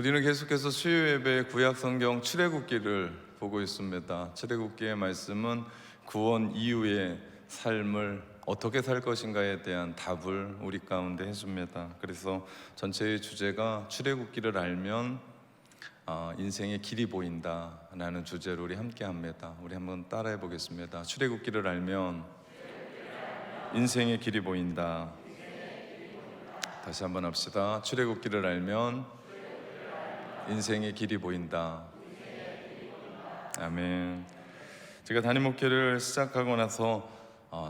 우리는 계속해서 수요 예배 구약 성경 출애굽기를 보고 있습니다. 출애굽기의 말씀은 구원 이후의 삶을 어떻게 살 것인가에 대한 답을 우리 가운데 해줍니다. 그래서 전체의 주제가 출애굽기를 알면 인생의 길이 보인다라는 주제로 우리 함께 합니다. 우리 한번 따라해 보겠습니다. 출애굽기를 알면 인생의 길이 보인다. 다시 한번 합시다. 출애굽기를 알면 인생의 길이 보인다. 아멘. 제가 담임 목회를 시작하고 나서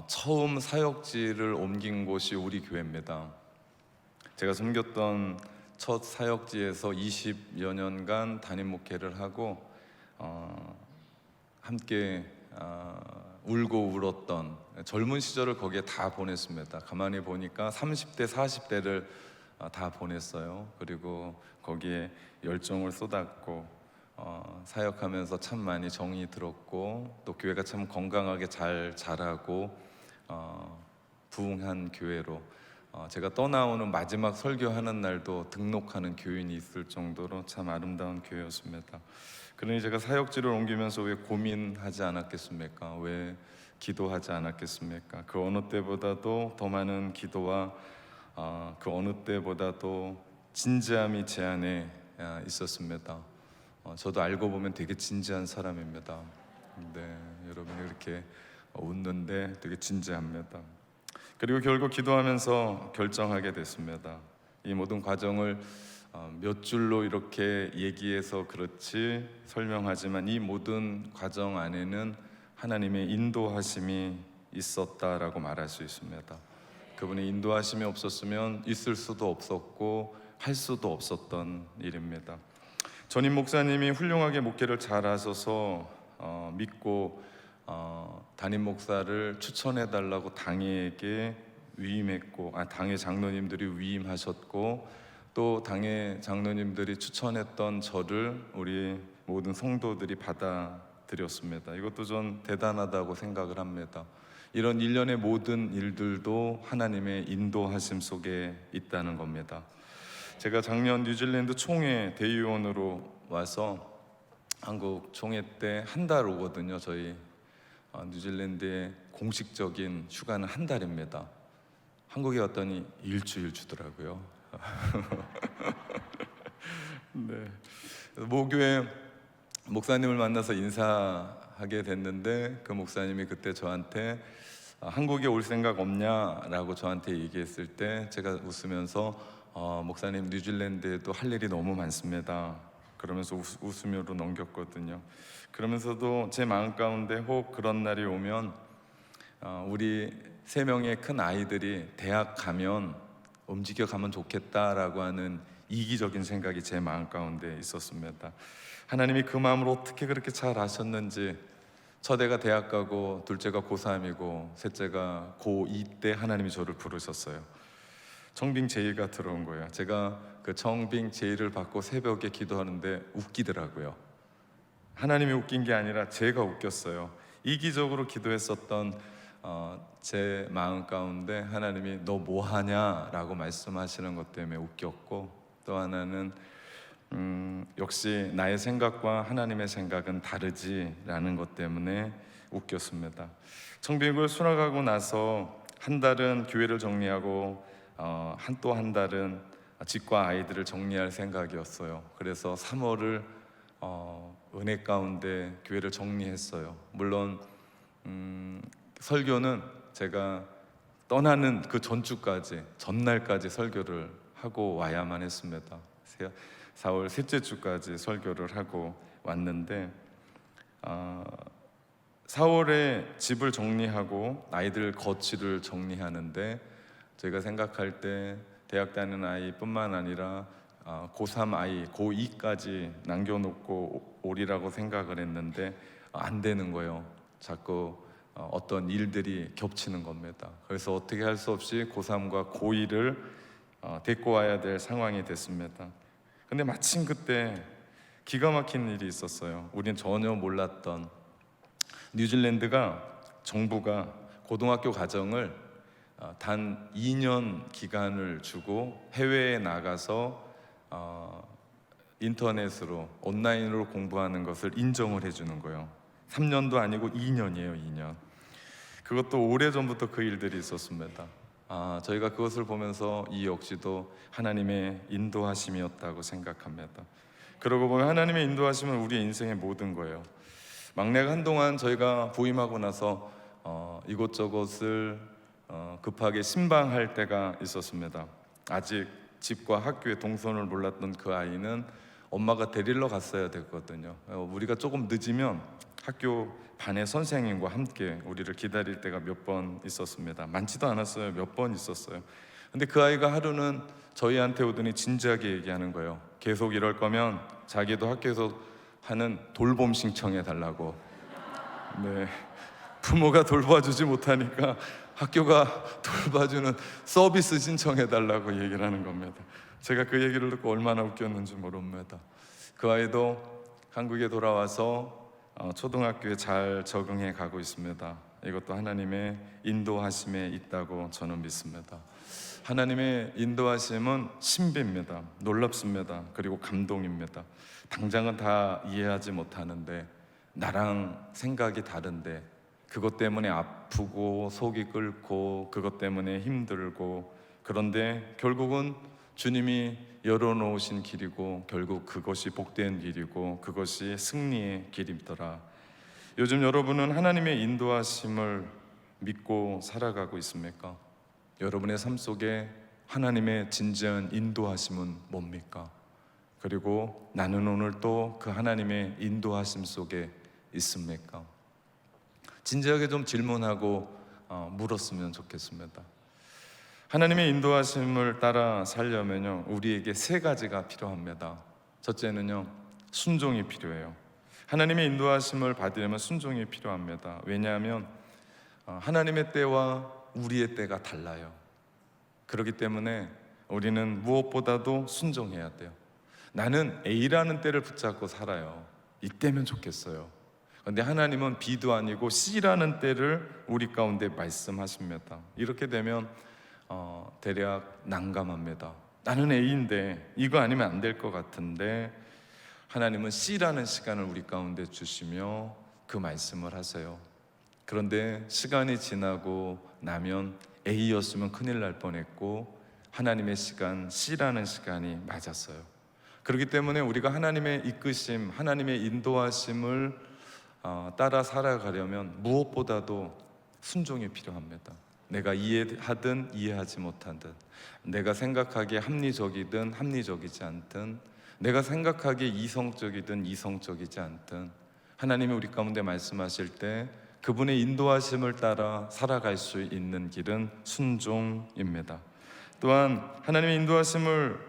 처음 사역지를 옮긴 곳이 우리 교회입니다. 제가 섬겼던 첫 사역지에서 20여 년간 담임 목회를 하고 함께 울고 울었던 젊은 시절을 거기에 다 보냈습니다. 가만히 보니까 30대, 40대를 다 보냈어요. 그리고 거기에 열정을 쏟았고 사역하면서 참 많이 정이 들었고 또 교회가 참 건강하게 잘 자라고 부흥한 교회로 제가 떠나오는 마지막 설교하는 날도 등록하는 교인이 있을 정도로 참 아름다운 교회였습니다. 그러니 제가 사역지를 옮기면서 왜 고민하지 않았겠습니까? 왜 기도하지 않았겠습니까? 그 어느 때보다도 더 많은 기도와 그 어느 때보다도 진지함이 제 안에 있었습니다. 저도 알고 보면 되게 진지한 사람입니다. 네, 여러분이 이렇게 웃는데 되게 진지합니다. 그리고 결국 기도하면서 결정하게 됐습니다. 이 모든 과정을 몇 줄로 이렇게 얘기해서 그렇지 설명하지만 이 모든 과정 안에는 하나님의 인도하심이 있었다라고 말할 수 있습니다. 그분의 인도하심이 없었으면 있을 수도 없었고 할 수도 없었던 일입니다. 전임 목사님이 훌륭하게 목회를 잘 하셔서 믿고 담임 목사를 추천해 달라고 당회에게 위임했고 당회 장로님들이 위임하셨고 또 당회 장로님들이 추천했던 저를 우리 모든 성도들이 받아들였습니다. 이것도 전 대단하다고 생각을 합니다. 이런 일련의 모든 일들도 하나님의 인도하심 속에 있다는 겁니다. 제가 작년 뉴질랜드 총회 대의원으로 와서 한국 총회 때 한 달 오거든요. 저희 뉴질랜드의 공식적인 휴가는 한 달입니다. 한국에 왔더니 일주일 주더라고요. 네. 모교회 목사님을 만나서 인사하게 됐는데 그 목사님이 그때 저한테 한국에 올 생각 없냐라고 저한테 얘기했을 때 제가 웃으면서 목사님 뉴질랜드에도 할 일이 너무 많습니다. 그러면서 웃으며로 넘겼거든요. 그러면서도 제 마음 가운데 혹 그런 날이 오면 우리 3명의 큰 아이들이 대학 가면 움직여 가면 좋겠다라고 하는 이기적인 생각이 제 마음 가운데 있었습니다. 하나님이 그 마음을 어떻게 그렇게 잘 아셨는지 첫애가 대학 가고 둘째가 고3이고 셋째가 고2 때 하나님이 저를 부르셨어요. 청빙 제의가 들어온 거예요. 제가 그 청빙 제의를 받고 새벽에 기도하는데 웃기더라고요. 하나님이 웃긴 게 아니라 제가 웃겼어요. 이기적으로 기도했었던 제 마음 가운데 하나님이 너 뭐하냐 라고 말씀하시는 것 때문에 웃겼고 또 하나는 역시 나의 생각과 하나님의 생각은 다르지라는 것 때문에 웃겼습니다. 청빙을 수락하고 나서 한 달은 교회를 정리하고 또 한 달은 집과 아이들을 정리할 생각이었어요. 그래서 3월을 은혜 가운데 교회를 정리했어요. 물론 설교는 제가 떠나는 그 전주까지 전날까지 설교를 하고 와야만 했습니다. 4월 셋째 주까지 설교를 하고 왔는데 4월에 집을 정리하고 아이들 거치를 정리하는데 제가 생각할 때 대학 다니는 아이뿐만 아니라 고3 아이, 고2까지 남겨놓고 오리라고 생각을 했는데 안 되는 거예요. 자꾸 어떤 일들이 겹치는 겁니다. 그래서 어떻게 할 수 없이 고3과 고2를 데리고 와야 될 상황이 됐습니다. 근데 마침 그때 기가 막힌 일이 있었어요. 우린 전혀 몰랐던 뉴질랜드가 정부가 고등학교 과정을 단 2년 기간을 주고 해외에 나가서 인터넷으로 온라인으로 공부하는 것을 인정을 해주는 거예요. 3년도 아니고 2년이에요. 2년. 그것도 오래전부터 그 일들이 있었습니다. 저희가 그것을 보면서 이 역시도 하나님의 인도하심이었다고 생각합니다. 그러고 보면 하나님의 인도하심은 우리의 인생의 모든 거예요. 막내가 한동안 저희가 부임하고 나서 이곳저곳을 급하게 신방할 때가 있었습니다. 아직 집과 학교의 동선을 몰랐던 그 아이는 엄마가 데리러 갔어야 됐거든요. 우리가 조금 늦으면 학교 반의 선생님과 함께 우리를 기다릴 때가 몇 번 있었습니다. 많지도 않았어요. 몇 번 있었어요. 근데 그 아이가 하루는 저희한테 오더니 진지하게 얘기하는 거예요. 계속 이럴 거면 자기도 학교에서 하는 돌봄 신청해 달라고. 네, 부모가 돌봐주지 못하니까 학교가 돌봐주는 서비스 신청해 달라고 얘기를 하는 겁니다. 제가 그 얘기를 듣고 얼마나 웃겼는지 모릅니다. 그 아이도 한국에 돌아와서 초등학교에 잘 적응해 가고 있습니다. 이것도 하나님의 인도하심에 있다고 저는 믿습니다. 하나님의 인도하심은 신비입니다. 놀랍습니다. 그리고 감동입니다. 당장은 다 이해하지 못하는데, 나랑 생각이 다른데, 그것 때문에 아프고 속이 끓고 그것 때문에 힘들고, 그런데 결국은 주님이 열어놓으신 길이고 결국 그것이 복된 길이고 그것이 승리의 길이더라. 요즘 여러분은 하나님의 인도하심을 믿고 살아가고 있습니까? 여러분의 삶 속에 하나님의 진지한 인도하심은 뭡니까? 그리고 나는 오늘 또 그 하나님의 인도하심 속에 있습니까? 진지하게 좀 질문하고 물었으면 좋겠습니다. 하나님의 인도하심을 따라 살려면요, 우리에게 세 가지가 필요합니다. 첫째는요, 순종이 필요해요. 하나님의 인도하심을 받으려면 순종이 필요합니다. 왜냐하면 하나님의 때와 우리의 때가 달라요. 그렇기 때문에 우리는 무엇보다도 순종해야 돼요. 나는 A라는 때를 붙잡고 살아요. 이때면 좋겠어요. 그런데 하나님은 B도 아니고 C라는 때를 우리 가운데 말씀하십니다. 이렇게 되면 대략 난감합니다. 나는 A인데 이거 아니면 안 될 것 같은데, 하나님은 C라는 시간을 우리 가운데 주시며 그 말씀을 하세요. 그런데 시간이 지나고 나면 A였으면 큰일 날 뻔했고 하나님의 시간 C라는 시간이 맞았어요. 그렇기 때문에 우리가 하나님의 이끄심, 하나님의 인도하심을 따라 살아가려면 무엇보다도 순종이 필요합니다. 내가 이해하든 이해하지 못하든, 내가 생각하기에 합리적이든 합리적이지 않든, 내가 생각하기에 이성적이든 이성적이지 않든, 하나님이 우리 가운데 말씀하실 때 그분의 인도하심을 따라 살아갈 수 있는 길은 순종입니다. 또한 하나님의 인도하심을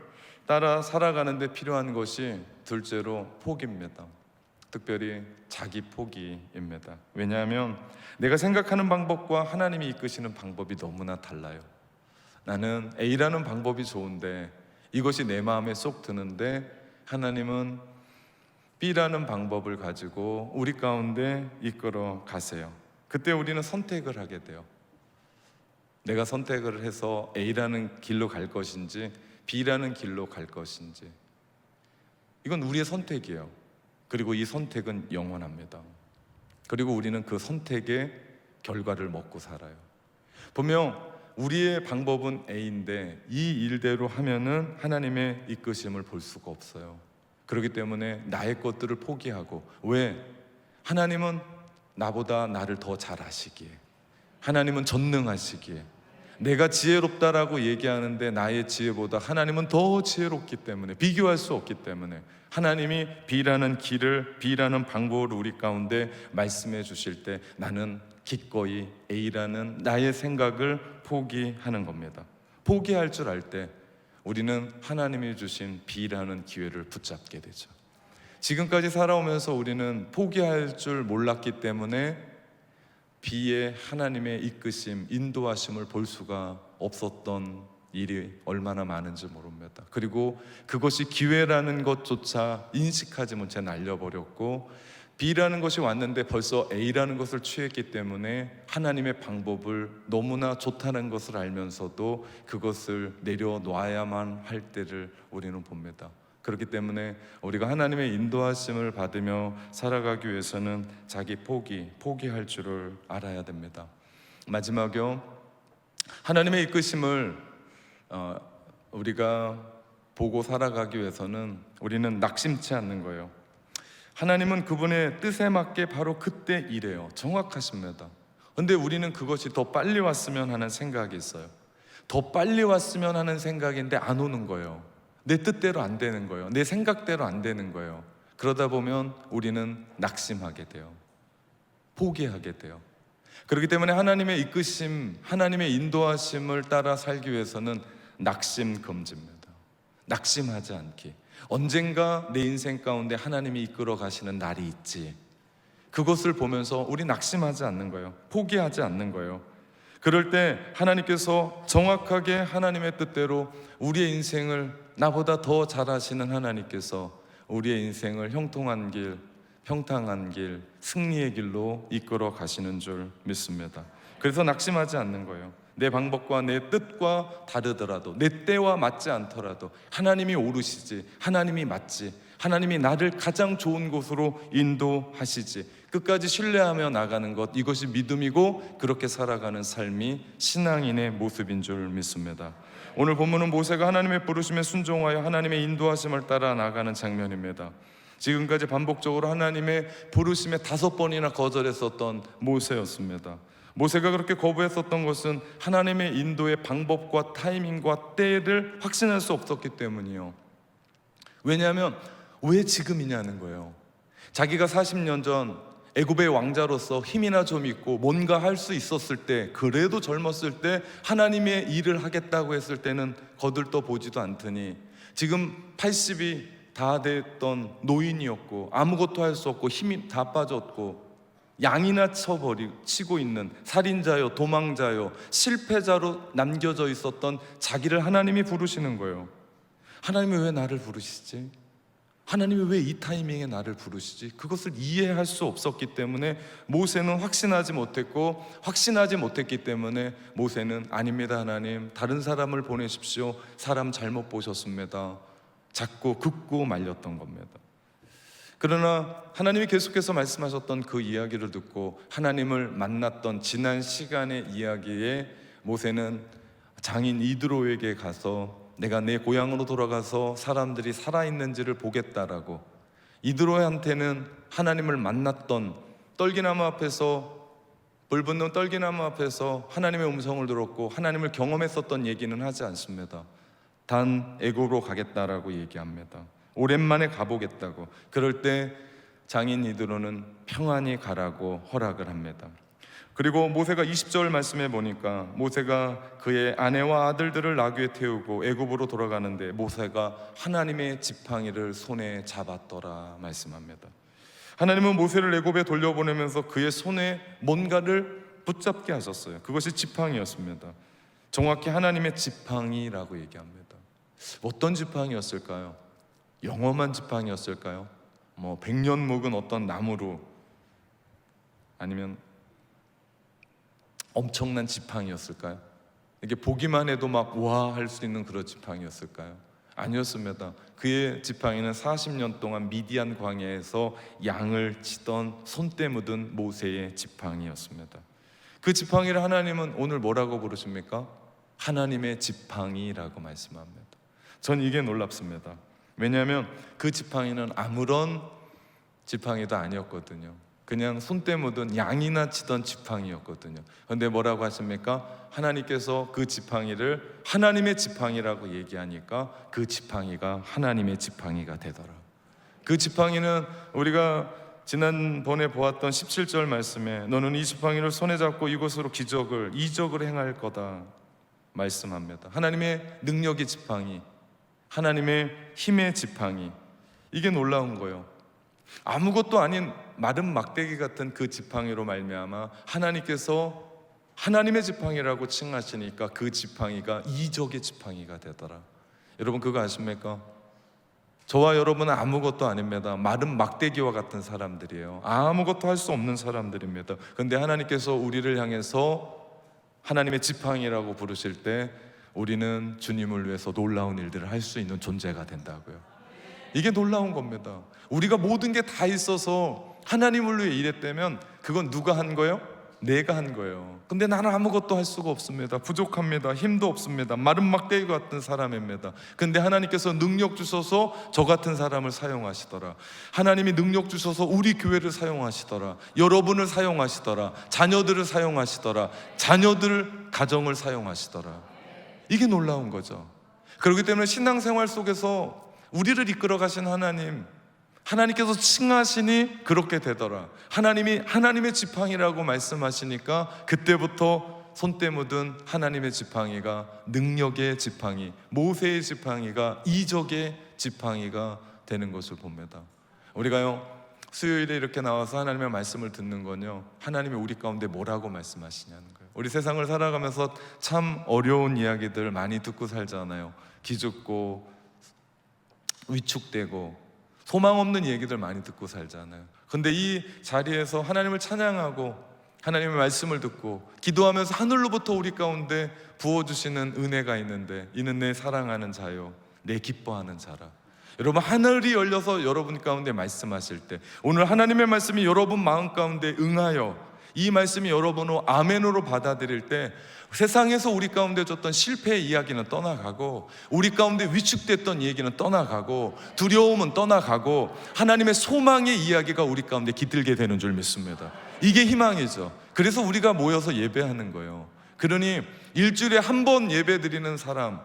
따라 살아가는 데 필요한 것이 둘째로 포기입니다. 특별히 자기 포기입니다. 왜냐하면 내가 생각하는 방법과 하나님이 이끄시는 방법이 너무나 달라요. 나는 A라는 방법이 좋은데, 이것이 내 마음에 쏙 드는데, 하나님은 B라는 방법을 가지고 우리 가운데 이끌어 가세요. 그때 우리는 선택을 하게 돼요. 내가 선택을 해서 A라는 길로 갈 것인지 B라는 길로 갈 것인지, 이건 우리의 선택이에요. 그리고 이 선택은 영원합니다. 그리고 우리는 그 선택의 결과를 먹고 살아요. 분명 우리의 방법은 A인데 이 일대로 하면은 하나님의 이끄심을 볼 수가 없어요. 그렇기 때문에 나의 것들을 포기하고, 왜? 하나님은 나보다 나를 더 잘 아시기에, 하나님은 전능하시기에, 내가 지혜롭다라고 얘기하는데 나의 지혜보다 하나님은 더 지혜롭기 때문에, 비교할 수 없기 때문에 하나님이 B라는 길을, B라는 방법을 우리 가운데 말씀해 주실 때 나는 기꺼이 A라는 나의 생각을 포기하는 겁니다. 포기할 줄 알 때 우리는 하나님이 주신 B라는 기회를 붙잡게 되죠. 지금까지 살아오면서 우리는 포기할 줄 몰랐기 때문에 B의 하나님의 이끄심, 인도하심을 볼 수가 없었던 일이 얼마나 많은지 모릅니다. 그리고 그것이 기회라는 것조차 인식하지 못해 날려버렸고, B라는 것이 왔는데 벌써 A라는 것을 취했기 때문에 하나님의 방법을 너무나 좋다는 것을 알면서도 그것을 내려놔야만 할 때를 우리는 봅니다. 그렇기 때문에 우리가 하나님의 인도하심을 받으며 살아가기 위해서는 자기 포기할 줄을 알아야 됩니다. 마지막으로 하나님의 이끄심을 우리가 보고 살아가기 위해서는 우리는 낙심치 않는 거예요. 하나님은 그분의 뜻에 맞게 바로 그때 일해요. 정확하십니다. 근데 우리는 그것이 더 빨리 왔으면 하는 생각이 있어요. 더 빨리 왔으면 하는 생각인데 안 오는 거예요. 내 뜻대로 안 되는 거예요. 내 생각대로 안 되는 거예요. 그러다 보면 우리는 낙심하게 돼요. 포기하게 돼요. 그렇기 때문에 하나님의 이끄심, 하나님의 인도하심을 따라 살기 위해서는 낙심 금지입니다. 낙심하지 않기. 언젠가 내 인생 가운데 하나님이 이끌어 가시는 날이 있지. 그것을 보면서 우리 낙심하지 않는 거예요. 포기하지 않는 거예요. 그럴 때 하나님께서 정확하게 하나님의 뜻대로 우리의 인생을, 나보다 더 잘 아시는 하나님께서 우리의 인생을 형통한 길, 평탄한 길, 승리의 길로 이끌어 가시는 줄 믿습니다. 그래서 낙심하지 않는 거예요. 내 방법과 내 뜻과 다르더라도, 내 때와 맞지 않더라도 하나님이 오르시지, 하나님이 맞지, 하나님이 나를 가장 좋은 곳으로 인도하시지, 끝까지 신뢰하며 나가는 것, 이것이 믿음이고 그렇게 살아가는 삶이 신앙인의 모습인 줄 믿습니다. 오늘 본문은 모세가 하나님의 부르심에 순종하여 하나님의 인도하심을 따라 나가는 장면입니다. 지금까지 반복적으로 하나님의 부르심에 5번이나 거절했었던 모세였습니다. 모세가 그렇게 거부했었던 것은 하나님의 인도의 방법과 타이밍과 때를 확신할 수 없었기 때문이요. 왜냐하면 왜 지금이냐는 거예요. 자기가 40년 전 애굽의 왕자로서 힘이나 좀 있고 뭔가 할 수 있었을 때, 그래도 젊었을 때 하나님의 일을 하겠다고 했을 때는 거들떠 보지도 않더니 지금 80이 다 됐던 노인이었고 아무것도 할 수 없고 힘이 다 빠졌고 양이나 치고 있는 살인자요, 도망자요, 실패자로 남겨져 있었던 자기를 하나님이 부르시는 거예요. 하나님이 왜 나를 부르시지? 하나님이 왜 이 타이밍에 나를 부르시지? 그것을 이해할 수 없었기 때문에 모세는 확신하지 못했고, 확신하지 못했기 때문에 모세는 아닙니다 하나님, 다른 사람을 보내십시오, 사람 잘못 보셨습니다, 자꾸 긋고 말렸던 겁니다. 그러나 하나님이 계속해서 말씀하셨던 그 이야기를 듣고 하나님을 만났던 지난 시간의 이야기에 모세는 장인 이드로에게 가서 내가 내 고향으로 돌아가서 사람들이 살아있는지를 보겠다라고, 이드로한테는 하나님을 만났던 떨기나무 앞에서, 불붙는 떨기나무 앞에서 하나님의 음성을 들었고 하나님을 경험했었던 얘기는 하지 않습니다. 단 애굽으로 가겠다라고 얘기합니다. 오랜만에 가보겠다고. 그럴 때 장인 이드로는 평안히 가라고 허락을 합니다. 그리고 모세가 20절 말씀해 보니까 모세가 그의 아내와 아들들을 나귀에 태우고 애굽으로 돌아가는데 모세가 하나님의 지팡이를 손에 잡았더라 말씀합니다. 하나님은 모세를 애굽에 돌려보내면서 그의 손에 뭔가를 붙잡게 하셨어요. 그것이 지팡이였습니다. 정확히 하나님의 지팡이라고 얘기합니다. 어떤 지팡이였을까요? 영험한 지팡이였을까요? 100년 묵은 어떤 나무로, 아니면 엄청난 지팡이였을까요? 이게 보기만 해도 막 와 할 수 있는 그런 지팡이였을까요? 아니었습니다. 그의 지팡이는 40년 동안 미디안 광야에서 양을 치던 손때 묻은 모세의 지팡이였습니다. 그 지팡이를 하나님은 오늘 뭐라고 부르십니까? 하나님의 지팡이라고 말씀합니다. 전 이게 놀랍습니다. 왜냐하면 그 지팡이는 아무런 지팡이도 아니었거든요. 그냥 손때 묻은 양이나 치던 지팡이였거든요. 그런데 뭐라고 하십니까? 하나님께서 그 지팡이를 하나님의 지팡이라고 얘기하니까 그 지팡이가 하나님의 지팡이가 되더라. 그 지팡이는 우리가 지난번에 보았던 17절 말씀에 너는 이 지팡이를 손에 잡고 이곳으로 이적을 행할 거다 말씀합니다. 하나님의 능력의 지팡이, 하나님의 힘의 지팡이, 이게 놀라운 거예요. 아무것도 아닌 마른 막대기 같은 그 지팡이로 말미암아 하나님께서 하나님의 지팡이라고 칭하시니까 그 지팡이가 이적의 지팡이가 되더라. 여러분 그거 아십니까? 저와 여러분은 아무것도 아닙니다. 마른 막대기와 같은 사람들이에요. 아무것도 할 수 없는 사람들입니다. 그런데 하나님께서 우리를 향해서 하나님의 지팡이라고 부르실 때 우리는 주님을 위해서 놀라운 일들을 할 수 있는 존재가 된다고요. 이게 놀라운 겁니다. 우리가 모든 게 다 있어서 하나님을 위해 일했다면 그건 누가 한 거예요? 내가 한 거예요. 근데 나는 아무것도 할 수가 없습니다. 부족합니다. 힘도 없습니다. 마른 막대기 같은 사람입니다. 근데 하나님께서 능력 주셔서 저 같은 사람을 사용하시더라. 하나님이 능력 주셔서 우리 교회를 사용하시더라. 여러분을 사용하시더라. 자녀들을 사용하시더라. 자녀들 가정을 사용하시더라. 이게 놀라운 거죠. 그렇기 때문에 신앙생활 속에서 우리를 이끌어 가신 하나님께서 칭하시니 그렇게 되더라. 하나님이 하나님의 지팡이라고 말씀하시니까 그때부터 손때 묻은 하나님의 지팡이가 능력의 지팡이, 모세의 지팡이가 이적의 지팡이가 되는 것을 봅니다. 우리가요, 수요일에 이렇게 나와서 하나님의 말씀을 듣는 건요, 하나님이 우리 가운데 뭐라고 말씀하시냐는 거예요. 우리 세상을 살아가면서 참 어려운 이야기들 많이 듣고 살잖아요. 기죽고 위축되고 소망 없는 얘기들 많이 듣고 살잖아요. 근데 이 자리에서 하나님을 찬양하고 하나님의 말씀을 듣고 기도하면서 하늘로부터 우리 가운데 부어주시는 은혜가 있는데, 이는 내 사랑하는 자요 내 기뻐하는 자라. 여러분, 하늘이 열려서 여러분 가운데 말씀하실 때, 오늘 하나님의 말씀이 여러분 마음 가운데 응하여 이 말씀이 여러분을 아멘으로 받아들일 때, 세상에서 우리 가운데 줬던 실패의 이야기는 떠나가고, 우리 가운데 위축됐던 얘기는 떠나가고, 두려움은 떠나가고, 하나님의 소망의 이야기가 우리 가운데 깃들게 되는 줄 믿습니다. 이게 희망이죠. 그래서 우리가 모여서 예배하는 거예요. 그러니 일주일에 한 번 예배 드리는 사람,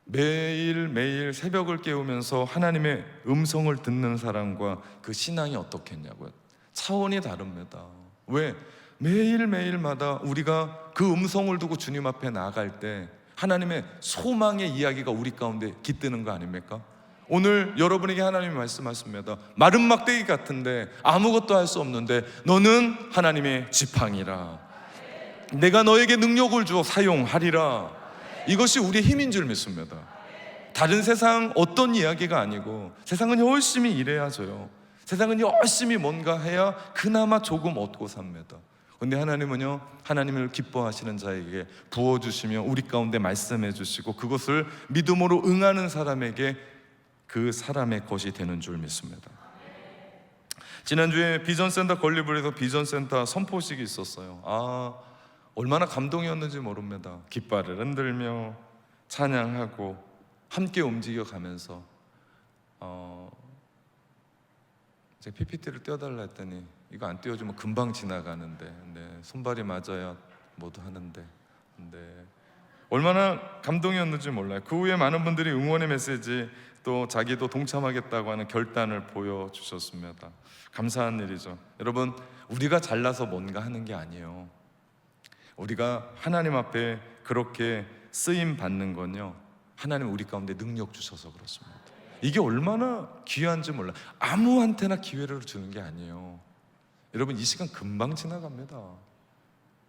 매일매일 새벽을 깨우면서 하나님의 음성을 듣는 사람과 그 신앙이 어떻겠냐고요. 차원이 다릅니다. 왜? 매일매일마다 우리가 그 음성을 두고 주님 앞에 나아갈 때 하나님의 소망의 이야기가 우리 가운데 깃드는 거 아닙니까? 오늘 여러분에게 하나님이 말씀하십니다. 마른 막대기 같은데 아무것도 할 수 없는데 너는 하나님의 지팡이라. 내가 너에게 능력을 주어 사용하리라. 이것이 우리의 힘인 줄 믿습니다. 다른 세상 어떤 이야기가 아니고, 세상은 열심히 일해야죠. 세상은 열심히 뭔가 해야 그나마 조금 얻고 삽니다. 근데 하나님은요, 하나님을 기뻐하시는 자에게 부어주시며 우리 가운데 말씀해 주시고, 그것을 믿음으로 응하는 사람에게 그 사람의 것이 되는 줄 믿습니다. 지난주에 비전센터 건립을 해서 비전센터 선포식이 있었어요. 얼마나 감동이었는지 모릅니다. 깃발을 흔들며 찬양하고 함께 움직여가면서 제 PPT를 띄워달라 했더니 이거 안 띄워주면 금방 지나가는데, 손발이 맞아야 모두 하는데, 얼마나 감동이었는지 몰라요. 그 후에 많은 분들이 응원의 메시지, 또 자기도 동참하겠다고 하는 결단을 보여주셨습니다. 감사한 일이죠. 여러분, 우리가 잘나서 뭔가 하는 게 아니에요. 우리가 하나님 앞에 그렇게 쓰임 받는 건요, 하나님 우리 가운데 능력 주셔서 그렇습니다. 이게 얼마나 귀한지 몰라. 아무한테나 기회를 주는 게 아니에요. 여러분, 이 시간 금방 지나갑니다.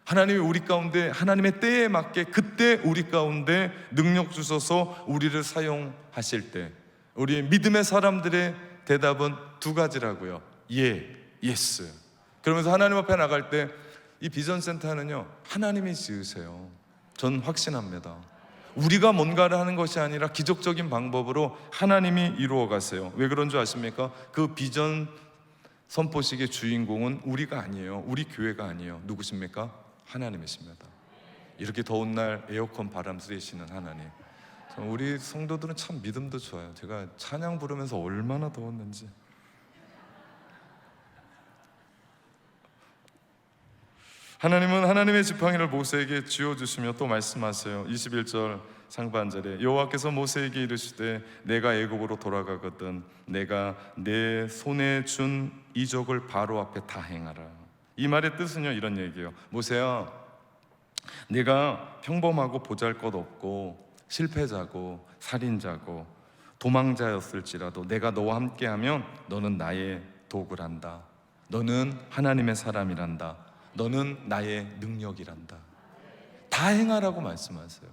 하나님이 우리 가운데 하나님의 때에 맞게 그때 우리 가운데 능력 주셔서 우리를 사용하실 때, 우리 믿음의 사람들의 대답은 두 가지라고요. 예스. 그러면서 하나님 앞에 나갈 때 이 비전센터는요, 하나님이 지으세요. 전 확신합니다. 우리가 뭔가를 하는 것이 아니라 기적적인 방법으로 하나님이 이루어 가세요. 왜 그런 줄 아십니까? 그 비전 선포식의 주인공은 우리가 아니에요. 우리 교회가 아니에요. 누구십니까? 하나님이십니다. 이렇게 더운 날 에어컨 바람 쐬시는 하나님. 우리 성도들은 참 믿음도 좋아요. 제가 찬양 부르면서 얼마나 더웠는지. 하나님은 하나님의 지팡이를 모세에게 쥐어주시며 또 말씀하세요. 21절 상반절에 여호와께서 모세에게 이르시되 내가 애굽으로 돌아가거든 내가 내 손에 준 이적을 바로 앞에 다 행하라. 이 말의 뜻은요, 이런 얘기예요. 모세야, 내가 평범하고 보잘것없고 실패자고 살인자고 도망자였을지라도 내가 너와 함께하면 너는 나의 도구란다. 너는 하나님의 사람이란다. 너는 나의 능력이란다. 다 행하라고 말씀하세요.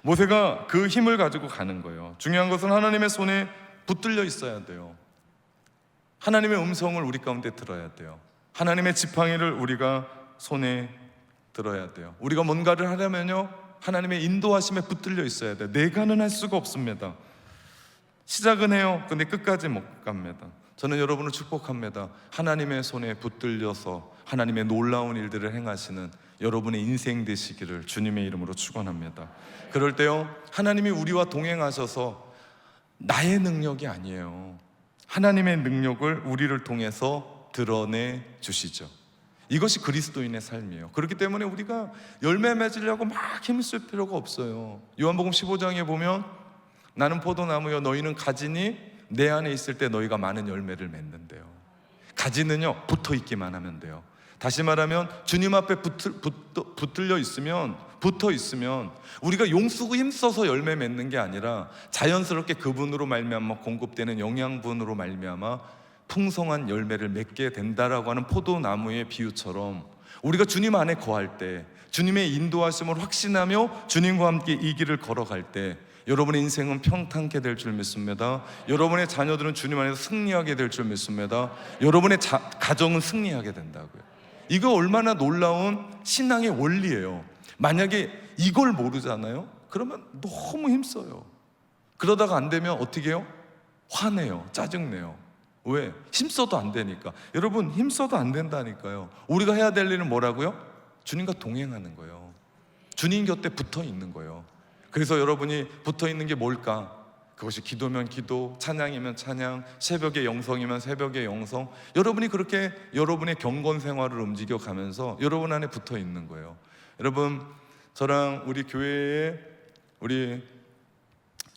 모세가 그 힘을 가지고 가는 거예요. 중요한 것은 하나님의 손에 붙들려 있어야 돼요. 하나님의 음성을 우리 가운데 들어야 돼요. 하나님의 지팡이를 우리가 손에 들어야 돼요. 우리가 뭔가를 하려면요, 하나님의 인도하심에 붙들려 있어야 돼요. 내가는 할 수가 없습니다. 시작은 해요. 근데 끝까지 못 갑니다. 저는 여러분을 축복합니다. 하나님의 손에 붙들려서 하나님의 놀라운 일들을 행하시는 여러분의 인생 되시기를 주님의 이름으로 축원합니다. 그럴 때요, 하나님이 우리와 동행하셔서 나의 능력이 아니에요. 하나님의 능력을 우리를 통해서 드러내 주시죠. 이것이 그리스도인의 삶이에요. 그렇기 때문에 우리가 열매 맺으려고 막 힘쓸 필요가 없어요. 요한복음 15장에 보면 나는 포도나무여 너희는 가지니 내 안에 있을 때 너희가 많은 열매를 맺는데요. 가지는요, 붙어 있기만 하면 돼요. 다시 말하면 주님 앞에 붙들려 있으면, 붙어 있으면 우리가 용쓰고 힘써서 열매 맺는 게 아니라 자연스럽게 그분으로 말미암아 공급되는 영양분으로 말미암아 풍성한 열매를 맺게 된다라고 하는 포도나무의 비유처럼 우리가 주님 안에 거할 때, 주님의 인도하심을 확신하며 주님과 함께 이 길을 걸어갈 때 여러분의 인생은 평탄케 될 줄 믿습니다. 여러분의 자녀들은 주님 안에서 승리하게 될 줄 믿습니다. 여러분의 가정은 승리하게 된다고요. 이거 얼마나 놀라운 신앙의 원리예요. 만약에 이걸 모르잖아요? 그러면 너무 힘써요. 그러다가 안 되면 어떻게 해요? 화내요. 짜증내요. 왜? 힘써도 안 되니까. 여러분, 힘써도 안 된다니까요. 우리가 해야 될 일은 뭐라고요? 주님과 동행하는 거예요. 주님 곁에 붙어 있는 거예요. 그래서 여러분이 붙어 있는 게 뭘까? 그것이 기도면 기도, 찬양이면 찬양, 새벽의 영성이면 새벽의 영성. 여러분이 그렇게 여러분의 경건 생활을 움직여 가면서 여러분 안에 붙어 있는 거예요. 여러분, 저랑 우리 교회에 우리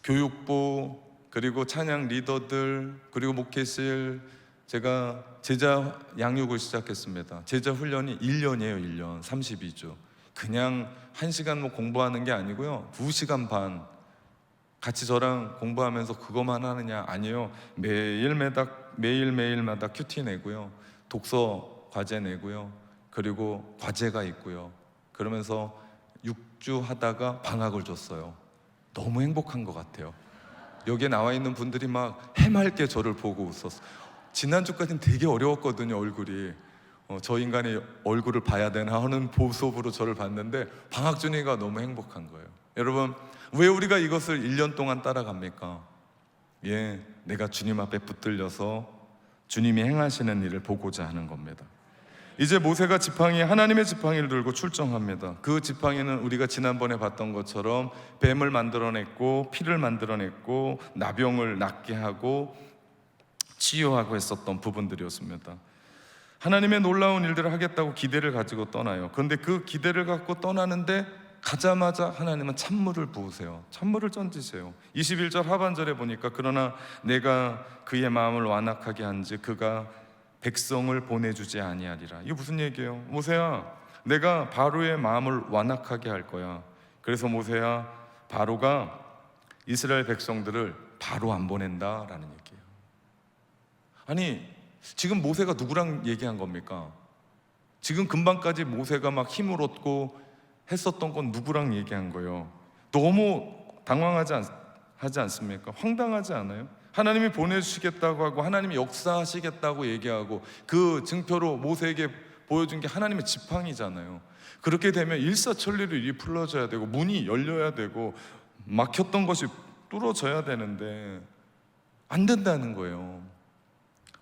교육부 그리고 찬양 리더들 그리고 목회실, 제가 제자 양육을 시작했습니다. 제자 훈련이 1년이에요. 1년 32주. 그냥 1시간 뭐 공부하는 게 아니고요, 2시간 반 같이 저랑 공부하면서 그것만 하느냐? 아니에요. 매일마다 큐티 내고요, 독서 과제 내고요, 그리고 과제가 있고요. 그러면서 6주 하다가 방학을 줬어요. 너무 행복한 것 같아요. 여기에 나와 있는 분들이 막 해맑게 저를 보고 웃었어요. 지난주까지는 되게 어려웠거든요. 얼굴이 저 인간의 얼굴을 봐야 되나 하는 보sob으로 저를 봤는데 방학 주니까 너무 행복한 거예요. 여러분, 왜 우리가 이것을 1년 동안 따라갑니까? 내가 주님 앞에 붙들려서 주님이 행하시는 일을 보고자 하는 겁니다. 이제 모세가 하나님의 지팡이를 들고 출정합니다. 그 지팡이는 우리가 지난번에 봤던 것처럼 뱀을 만들어냈고 피를 만들어냈고 나병을 낫게 하고 치유하고 했었던 부분들이었습니다. 하나님의 놀라운 일들을 하겠다고 기대를 가지고 떠나요. 그런데 그 기대를 갖고 떠나는데 가자마자 하나님은 찬물을 부으세요. 찬물을 던지세요. 21절 하반절에 보니까 그러나 내가 그의 마음을 완악하게 한즉 그가 백성을 보내주지 아니하리라. 이게 무슨 얘기예요? 모세야, 내가 바로의 마음을 완악하게 할 거야. 그래서 모세야, 바로가 이스라엘 백성들을 바로 안 보낸다라는 얘기예요. 아니, 지금 모세가 누구랑 얘기한 겁니까? 지금 금방까지 모세가 막 힘을 얻고 했었던 건 누구랑 얘기한 거예요? 너무 하지 않습니까? 황당하지 않아요? 하나님이 보내주시겠다고 하고 하나님이 역사하시겠다고 얘기하고 그 증표로 모세에게 보여준 게 하나님의 지팡이잖아요. 그렇게 되면 일사천리로 일이 풀어져야 되고 문이 열려야 되고 막혔던 것이 뚫어져야 되는데 안 된다는 거예요.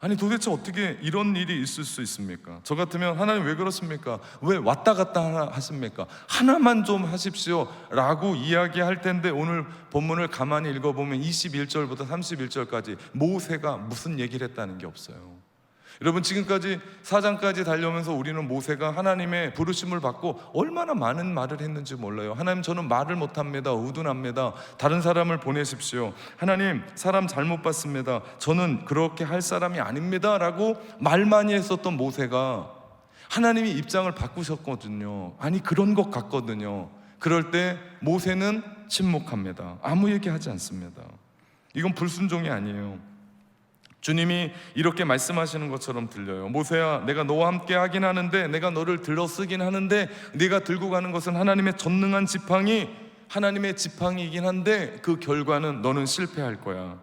아니, 도대체 어떻게 이런 일이 있을 수 있습니까? 저 같으면 하나님 왜 그렇습니까? 왜 왔다 갔다 하십니까? 하나만 좀 하십시오 라고 이야기할 텐데, 오늘 본문을 가만히 읽어보면 21절부터 31절까지 모세가 무슨 얘기를 했다는 게 없어요. 여러분, 지금까지 4장까지 달려오면서 우리는 모세가 하나님의 부르심을 받고 얼마나 많은 말을 했는지 몰라요. 하나님, 저는 말을 못합니다. 우둔합니다. 다른 사람을 보내십시오. 하나님, 사람 잘못 봤습니다. 저는 그렇게 할 사람이 아닙니다 라고 말 많이 했었던 모세가 하나님이 입장을 바꾸셨거든요. 아니, 그런 것 같거든요. 그럴 때 모세는 침묵합니다. 아무 얘기하지 않습니다. 이건 불순종이 아니에요. 주님이 이렇게 말씀하시는 것처럼 들려요. 모세야, 내가 너와 함께 하긴 하는데, 내가 너를 들어 쓰긴 하는데, 네가 들고 가는 것은 하나님의 전능한 지팡이, 하나님의 지팡이이긴 한데 그 결과는 너는 실패할 거야.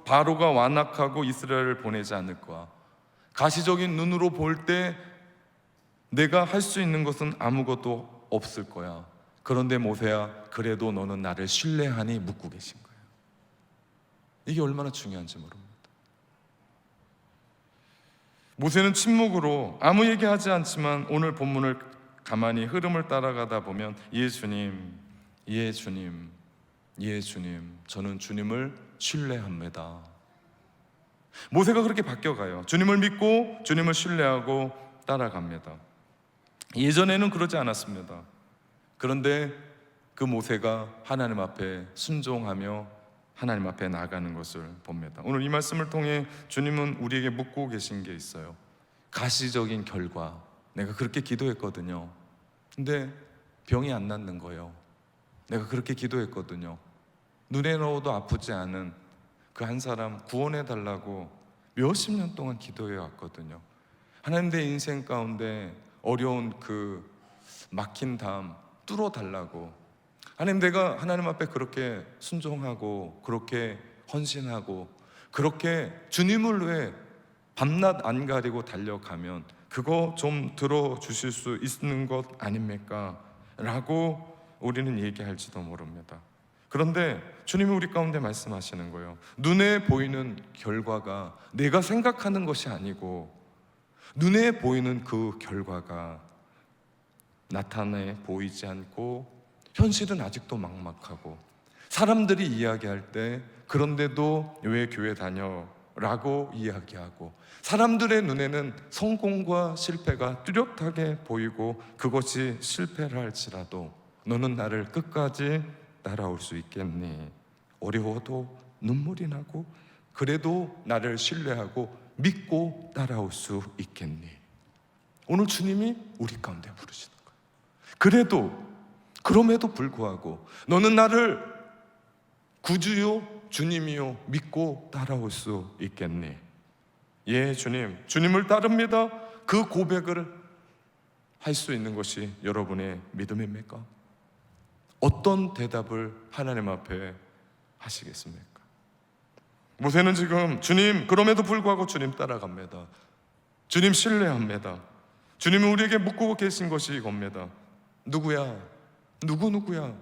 바로가 완악하고 이스라엘을 보내지 않을 거야. 가시적인 눈으로 볼 때 내가 할 수 있는 것은 아무것도 없을 거야. 그런데 모세야, 그래도 너는 나를 신뢰하니 묻고 계신 거야. 이게 얼마나 중요한지 모릅니다. 모세는 침묵으로 아무 얘기하지 않지만 오늘 본문을 가만히 흐름을 따라가다 보면 예 주님, 예 주님, 예 주님, 저는 주님을 신뢰합니다. 모세가 그렇게 바뀌어가요. 주님을 믿고 주님을 신뢰하고 따라갑니다. 예전에는 그러지 않았습니다. 그런데 그 모세가 하나님 앞에 순종하며 하나님 앞에 나아가는 것을 봅니다. 오늘 이 말씀을 통해 주님은 우리에게 묻고 계신 게 있어요. 가시적인 결과, 내가 그렇게 기도했거든요. 근데 병이 안 낫는 거예요. 내가 그렇게 기도했거든요. 눈에 넣어도 아프지 않은 그 한 사람 구원해 달라고 몇십 년 동안 기도해 왔거든요. 하나님, 내 인생 가운데 어려운 그 막힌 담 뚫어 달라고. 하나님, 내가 하나님 앞에 그렇게 순종하고 그렇게 헌신하고 그렇게 주님을 위해 밤낮 안 가리고 달려가면 그거 좀 들어주실 수 있는 것 아닙니까? 라고 우리는 얘기할지도 모릅니다. 그런데 주님이 우리 가운데 말씀하시는 거예요. 눈에 보이는 결과가 내가 생각하는 것이 아니고 눈에 보이는 그 결과가 나타내 보이지 않고 현실은 아직도 막막하고 사람들이 이야기할 때 그런데도 왜 교회 다녀? 라고 이야기하고 사람들의 눈에는 성공과 실패가 뚜렷하게 보이고 그것이 실패를 할지라도 너는 나를 끝까지 따라올 수 있겠니? 어려워도 눈물이 나고 그래도 나를 신뢰하고 믿고 따라올 수 있겠니? 오늘 주님이 우리 가운데 부르시는 거예요. 그럼에도 불구하고 너는 나를 구주요 주님이요 믿고 따라올 수 있겠니? 예 주님, 주님을 따릅니다. 그 고백을 할 수 있는 것이 여러분의 믿음입니까? 어떤 대답을 하나님 앞에 하시겠습니까? 모세는 지금 주님, 그럼에도 불구하고 주님 따라갑니다. 주님 신뢰합니다. 주님이 우리에게 묻고 계신 것이 이겁니다. 누구야? 누구야?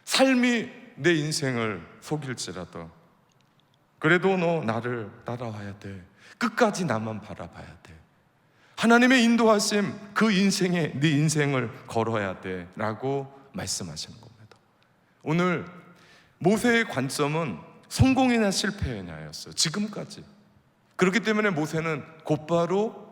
삶이 내 인생을 속일지라도 그래도 너 나를 따라와야 돼. 끝까지 나만 바라봐야 돼. 하나님의 인도하심, 그 인생에 네 인생을 걸어야 돼 라고 말씀하시는 겁니다. 오늘 모세의 관점은 성공이냐 실패냐였어요. 지금까지. 그렇기 때문에 모세는 곧바로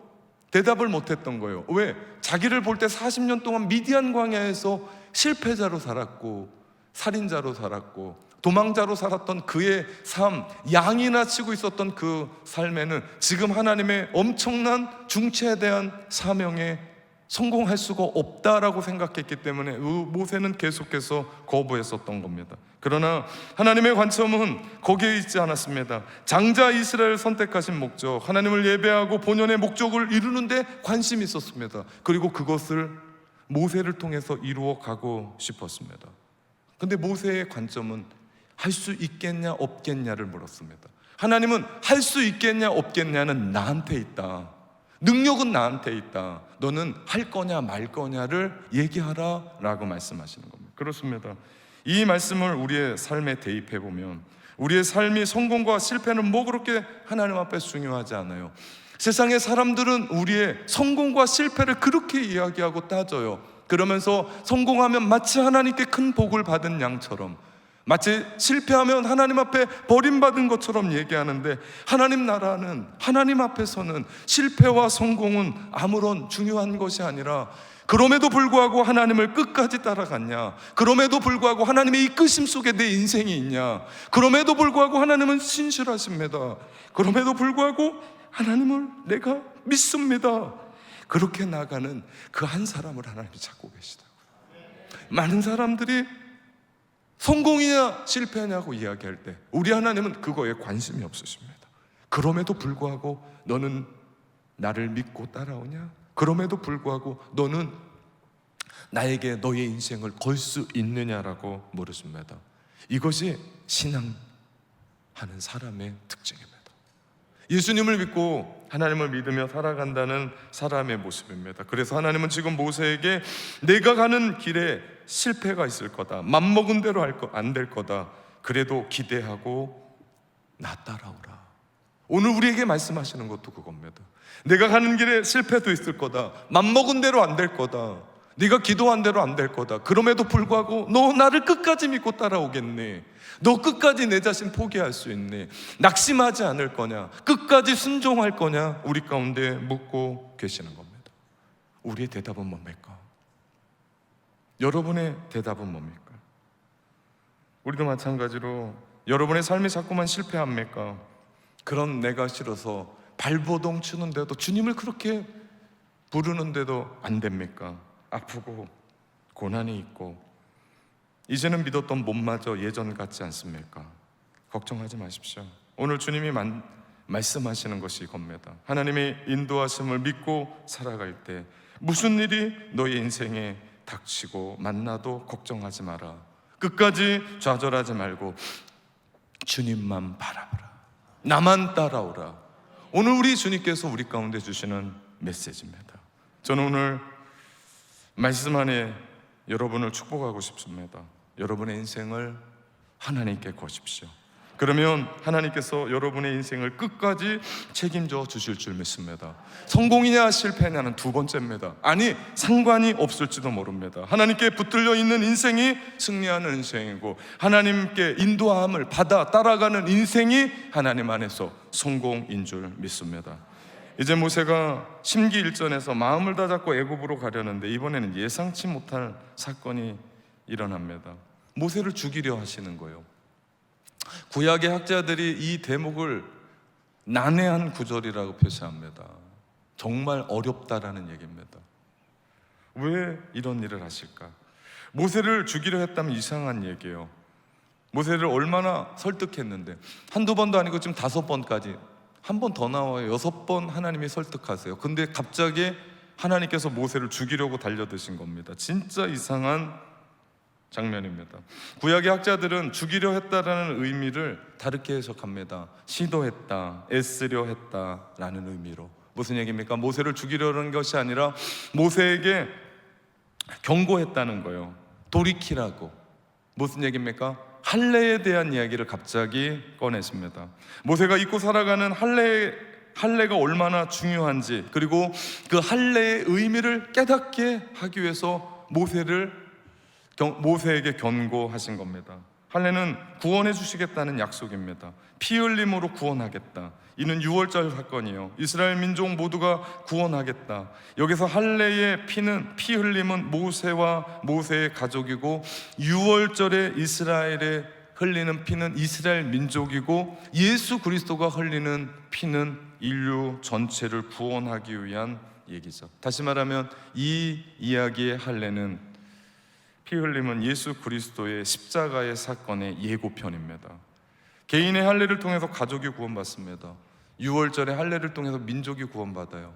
대답을 못했던 거예요. 왜? 자기를 볼 때 40년 동안 미디안 광야에서 실패자로 살았고 살인자로 살았고 도망자로 살았던 그의 삶, 양이나 치고 있었던 그 삶에는 지금 하나님의 엄청난 중체대한 사명에 성공할 수가 없다라고 생각했기 때문에 모세는 계속해서 거부했었던 겁니다. 그러나 하나님의 관점은 거기에 있지 않았습니다. 장자 이스라엘을 선택하신 목적, 하나님을 예배하고 본연의 목적을 이루는데 관심이 있었습니다. 그리고 그것을 모세를 통해서 이루어 가고 싶었습니다. 근데 모세의 관점은 할 수 있겠냐 없겠냐를 물었습니다. 하나님은 할 수 있겠냐 없겠냐는 나한테 있다. 능력은 나한테 있다. 너는 할 거냐 말 거냐를 얘기하라 라고 말씀하시는 겁니다. 그렇습니다. 이 말씀을 우리의 삶에 대입해 보면 우리의 삶이 성공과 실패는 뭐 그렇게 하나님 앞에 중요하지 않아요. 세상의 사람들은 우리의 성공과 실패를 그렇게 이야기하고 따져요. 그러면서 성공하면 마치 하나님께 큰 복을 받은 양처럼, 마치 실패하면 하나님 앞에 버림받은 것처럼 얘기하는데, 하나님 나라는, 하나님 앞에서는 실패와 성공은 아무런 중요한 것이 아니라, 그럼에도 불구하고 하나님을 끝까지 따라갔냐, 그럼에도 불구하고 하나님의 이끄심 속에 내 인생이 있냐, 그럼에도 불구하고 하나님은 신실하십니다. 그럼에도 불구하고 하나님을 내가 믿습니다. 그렇게 나가는 그 한 사람을 하나님이 찾고 계시다고요. 많은 사람들이 성공이냐 실패냐고 이야기할 때 우리 하나님은 그거에 관심이 없으십니다. 그럼에도 불구하고 너는 나를 믿고 따라오냐? 그럼에도 불구하고 너는 나에게 너의 인생을 걸 수 있느냐라고 물으십니다. 이것이 신앙하는 사람의 특징입니다. 예수님을 믿고 하나님을 믿으며 살아간다는 사람의 모습입니다. 그래서 하나님은 지금 모세에게 내가 가는 길에 실패가 있을 거다, 맘먹은 대로 안 될 거다, 그래도 기대하고 나 따라오라. 오늘 우리에게 말씀하시는 것도 그겁니다. 내가 가는 길에 실패도 있을 거다. 맘먹은 대로 안 될 거다. 네가 기도한 대로 안 될 거다. 그럼에도 불구하고 너 나를 끝까지 믿고 따라오겠니? 너 끝까지 내 자신 포기할 수 있니? 낙심하지 않을 거냐? 끝까지 순종할 거냐? 우리 가운데 묻고 계시는 겁니다. 우리의 대답은 뭡니까? 여러분의 대답은 뭡니까? 우리도 마찬가지로 여러분의 삶이 자꾸만 실패합니까? 그런 내가 싫어서 발버둥 치는데도, 주님을 그렇게 부르는데도 안 됩니까? 아프고 고난이 있고 이제는 믿었던 몸마저 예전 같지 않습니까? 걱정하지 마십시오. 오늘 주님이 말씀하시는 것이 이겁니다. 하나님의 인도하심을 믿고 살아갈 때 무슨 일이 너의 인생에 닥치고 만나도 걱정하지 마라. 끝까지 좌절하지 말고 주님만 바라보라. 나만 따라오라. 오늘 우리 주님께서 우리 가운데 주시는 메시지입니다. 저는 오늘 말씀 안에 여러분을 축복하고 싶습니다. 여러분의 인생을 하나님께 거십시오. 그러면 하나님께서 여러분의 인생을 끝까지 책임져 주실 줄 믿습니다. 성공이냐 실패냐는 두 번째입니다. 아니, 상관이 없을지도 모릅니다. 하나님께 붙들려 있는 인생이 승리하는 인생이고, 하나님께 인도함을 받아 따라가는 인생이 하나님 안에서 성공인 줄 믿습니다. 이제 모세가 심기일전에서 마음을 다잡고 애굽으로 가려는데 이번에는 예상치 못할 사건이 일어납니다. 모세를 죽이려 하시는 거예요. 구약의 학자들이 이 대목을 난해한 구절이라고 표시합니다. 정말 어렵다라는 얘기입니다. 왜 이런 일을 하실까? 모세를 죽이려 했다면 이상한 얘기예요. 모세를 얼마나 설득했는데, 한두 번도 아니고 지금 5번까지, 한 번 더 나와요. 6번 하나님이 설득하세요. 근데 갑자기 하나님께서 모세를 죽이려고 달려드신 겁니다. 진짜 이상한 장면입니다. 구약의 학자들은 죽이려 했다라는 의미를 다르게 해석합니다. 시도했다, 애쓰려 했다라는 의미로. 무슨 얘기입니까? 모세를 죽이려는 것이 아니라 모세에게 경고했다는 거예요. 돌이키라고. 무슨 얘기입니까? 할례에 대한 이야기를 갑자기 꺼내십니다. 모세가 잊고 살아가는 할례가 얼마나 중요한지, 그리고 그 할례의 의미를 깨닫게 하기 위해서 모세에게 경고하신 겁니다. 할례는 구원해 주시겠다는 약속입니다. 피 흘림으로 구원하겠다. 이는 6월절 사건이에요. 이스라엘 민족 모두가 구원하겠다. 여기서 할례의 피 흘림은 모세와 모세의 가족이고, 6월절에 이스라엘에 흘리는 피는 이스라엘 민족이고, 예수 그리스도가 흘리는 피는 인류 전체를 구원하기 위한 얘기죠. 다시 말하면 이 이야기의 할례는, 피 흘림은 예수 그리스도의 십자가의 사건의 예고편입니다. 개인의 할례를 통해서 가족이 구원받습니다. 6월절에 할례를 통해서 민족이 구원받아요.